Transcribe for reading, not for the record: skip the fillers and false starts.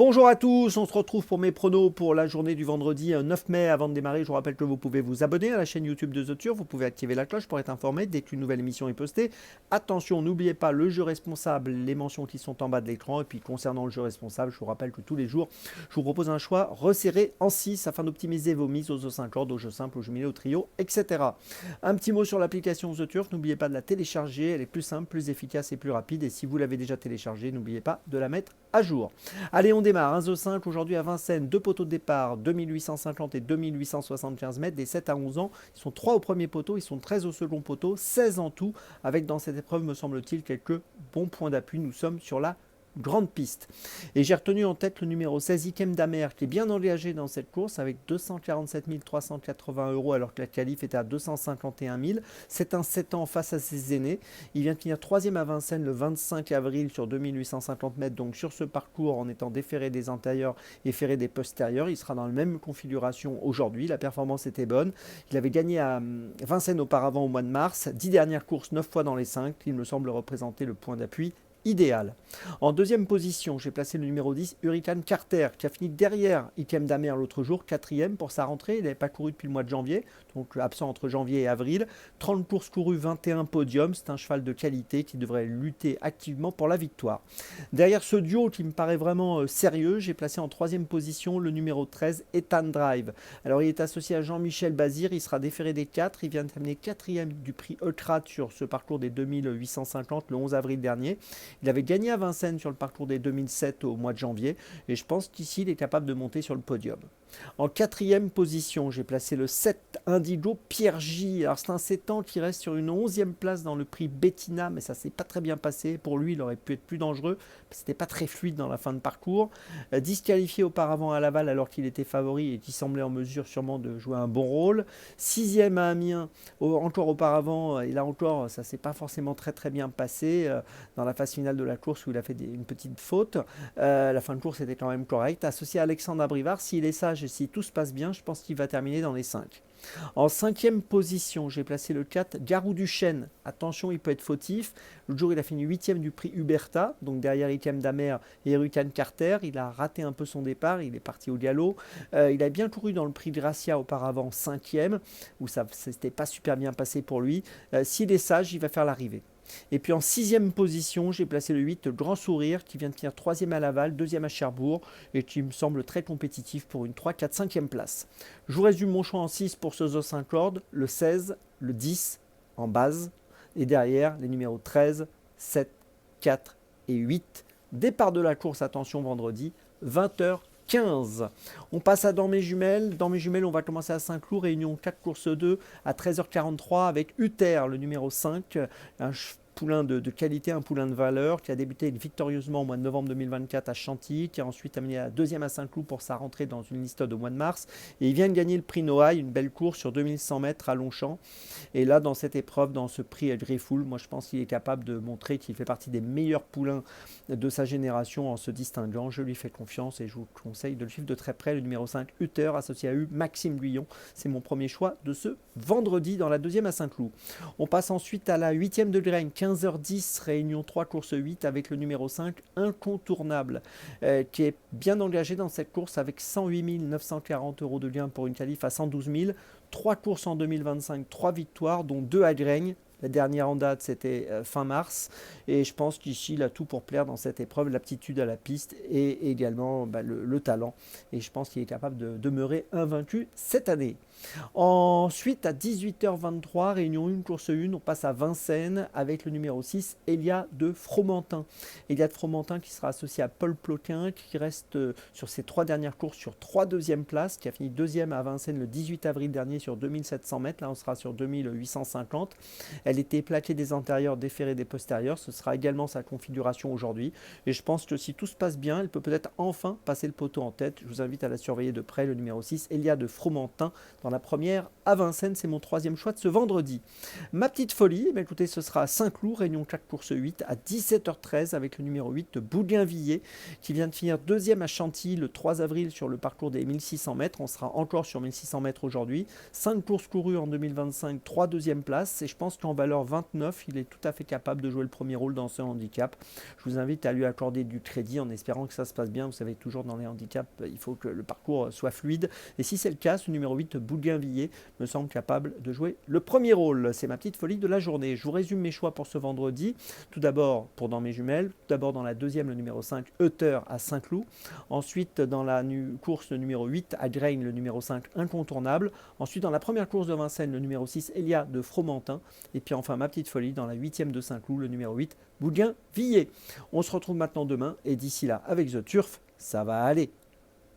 Bonjour à tous, on se retrouve pour mes pronos pour la journée du vendredi 9 mai. Avant de démarrer, je vous rappelle que vous pouvez vous abonner à la chaîne YouTube de The Turf, vous pouvez activer la cloche pour être informé dès qu'une nouvelle émission est postée. Attention, n'oubliez pas le jeu responsable, les mentions qui sont en bas de l'écran. Et puis concernant le jeu responsable, je vous rappelle que tous les jours, je vous propose un choix resserré en 6 afin d'optimiser vos mises aux 5 cordes, aux jeux simples, aux jeux mêlés, au trio, etc. Un petit mot sur l'application The Turf, n'oubliez pas de la télécharger, elle est plus simple, plus efficace et plus rapide. Et si vous l'avez déjà téléchargée, n'oubliez pas de la mettre à jour. Allez, on démarre. 1 The 5 aujourd'hui à Vincennes, deux poteaux de départ, 2850 et 2875 mètres, des 7 à 11 ans. Ils sont 3 au premier poteau, ils sont 13 au second poteau, 16 en tout, avec dans cette épreuve, me semble-t-il, quelques bons points d'appui. Nous sommes sur la grande piste. Et j'ai retenu en tête le numéro 16, Ikem Damer, qui est bien engagé dans cette course avec 247 380 euros alors que la qualif était à 251 000. C'est un 7 ans face à ses aînés. Il vient de finir 3e à Vincennes le 25 avril sur 2850 mètres, donc sur ce parcours en étant déferré des antérieurs et ferré des postérieurs. Il sera dans la même configuration aujourd'hui. La performance était bonne. Il avait gagné à Vincennes auparavant au mois de mars. 10 dernières courses, 9 fois dans les 5. Il me semble représenter le point d'appui idéal. En deuxième position, j'ai placé le numéro 10, Hurricane Carter, qui a fini derrière Ikem Damer l'autre jour, 4e pour sa rentrée. Il n'avait pas couru depuis le mois de janvier, donc absent entre janvier et avril. 30 courses courues, 21 podiums. C'est un cheval de qualité qui devrait lutter activement pour la victoire. Derrière ce duo qui me paraît vraiment sérieux, j'ai placé en troisième position le numéro 13, Ethan Drive. Alors il est associé à Jean-Michel Bazir, il sera déféré des 4. Il vient de terminer 4e du prix Eutrat sur ce parcours des 2850 le 11 avril dernier. Il avait gagné à Vincennes sur le parcours des 2007 au mois de janvier et je pense qu'ici il est capable de monter sur le podium. En quatrième position, j'ai placé le 7 Indigo Pierre J. Alors c'est un 7 ans qui reste sur une 11e place dans le prix Bettina, mais ça s'est pas très bien passé. Pour lui, il aurait pu être plus dangereux. C'était pas très fluide dans la fin de parcours. Disqualifié auparavant à Laval alors qu'il était favori et qui semblait en mesure sûrement de jouer un bon rôle. 6e à Amiens, encore auparavant, et là encore, ça s'est pas forcément très bien passé dans la phase finale de la course où il a fait une petite faute. La fin de course était quand même correcte. Associé à Alexandre Abrivard, s'il est sage et si tout se passe bien, je pense qu'il va terminer dans les 5. En cinquième position, j'ai placé le 4, Garou du Chêne. Attention, il peut être fautif. L'autre jour, il a fini 8e du prix Huberta, donc derrière Ikem Damer et Hurricane Carter. Il a raté un peu son départ, il est parti au galop. Il a bien couru dans le prix Gracia auparavant, 5e, où ça ne s'était pas super bien passé pour lui. S'il est sage, il va faire l'arrivée. Et puis en sixième position, j'ai placé le 8, Grand Sourire, qui vient de finir 3e à Laval, 2e à Cherbourg, et qui me semble très compétitif pour une 3, 4, 5e place. Je vous résume mon choix en 6 pour ce Zo 5 cordes, le 16, le 10 en base, et derrière les numéros 13, 7, 4 et 8. Départ de la course, attention, vendredi, 20h. 15. On passe à Dans mes jumelles. Dans mes jumelles, on va commencer à Saint-Cloud, réunion 4 course 2 à 13h43 avec Uther, le numéro 5, un poulain de qualité, un poulain de valeur qui a débuté victorieusement au mois de novembre 2024 à Chantilly, qui a ensuite amené à 2e à Saint-Cloud pour sa rentrée dans une listade au mois de mars. Et il vient de gagner le prix Noailles, une belle course sur 2100 mètres à Longchamp. Et là, dans cette épreuve, dans ce prix Greyful, moi je pense qu'il est capable de montrer qu'il fait partie des meilleurs poulains de sa génération en se distinguant. Je lui fais confiance et je vous conseille de le suivre de très près. Le numéro 5, Uther, associé à Maxime Guyon. C'est mon premier choix de ce vendredi dans la 2e à Saint-Cloud. On passe ensuite à la 8e de Graine, 15h10, réunion 3, course 8, avec le numéro 5, Incontournable, qui est bien engagé dans cette course avec 108 940 euros de gain pour une qualif à 112 000. 3 courses en 2025, 3 victoires, dont 2 à Graigne. La dernière en date, c'était fin mars. Et je pense qu'ici, il a tout pour plaire dans cette épreuve, l'aptitude à la piste et également le talent. Et je pense qu'il est capable de demeurer invaincu cette année. Ensuite, à 18h23, réunion 1, course 1, on passe à Vincennes avec le numéro 6, Elia de Fromentin. Elia de Fromentin qui sera associé à Paul Ploquin, qui reste sur ses 3 dernières courses sur 3 deuxièmes places, qui a fini 2e à Vincennes le 18 avril dernier sur 2700 mètres. Là, on sera sur 2850. Elle était plaquée des antérieurs, déferrée des postérieurs. Ce sera également sa configuration aujourd'hui. Et je pense que si tout se passe bien, elle peut peut-être enfin passer le poteau en tête. Je vous invite à la surveiller de près, le numéro 6, Elia de Fromentin, dans la première à Vincennes. C'est mon 3e choix de ce vendredi. Ma petite folie, écoutez, ce sera à Saint-Cloud, réunion 4 course 8 à 17h13 avec le numéro 8, Bougainvilliers, qui vient de finir 2e à Chantilly le 3 avril sur le parcours des 1600 mètres. On sera encore sur 1600 mètres aujourd'hui. 5 courses courues en 2025, 3 deuxièmes places. Et je pense qu'en valeur 29, il est tout à fait capable de jouer le premier rôle dans ce handicap. Je vous invite à lui accorder du crédit en espérant que ça se passe bien. Vous savez, toujours dans les handicaps, il faut que le parcours soit fluide. Et si c'est le cas, ce numéro 8, Bougainvilliers, me semble capable de jouer le premier rôle. C'est ma petite folie de la journée. Je vous résume mes choix pour ce vendredi. Tout d'abord, pour dans mes jumelles, tout d'abord dans la deuxième, le numéro 5, Euter à Saint-Cloud. Ensuite, dans la course, le numéro 8, à Grain, le numéro 5, incontournable. Ensuite, dans la première course de Vincennes, le numéro 6, Elia de Fromentin. Et puis enfin, ma petite folie, dans la 8e de Saint-Cloud, le numéro 8, Bougainvilliers. On se retrouve maintenant demain, et d'ici là, avec The Turf, ça va aller.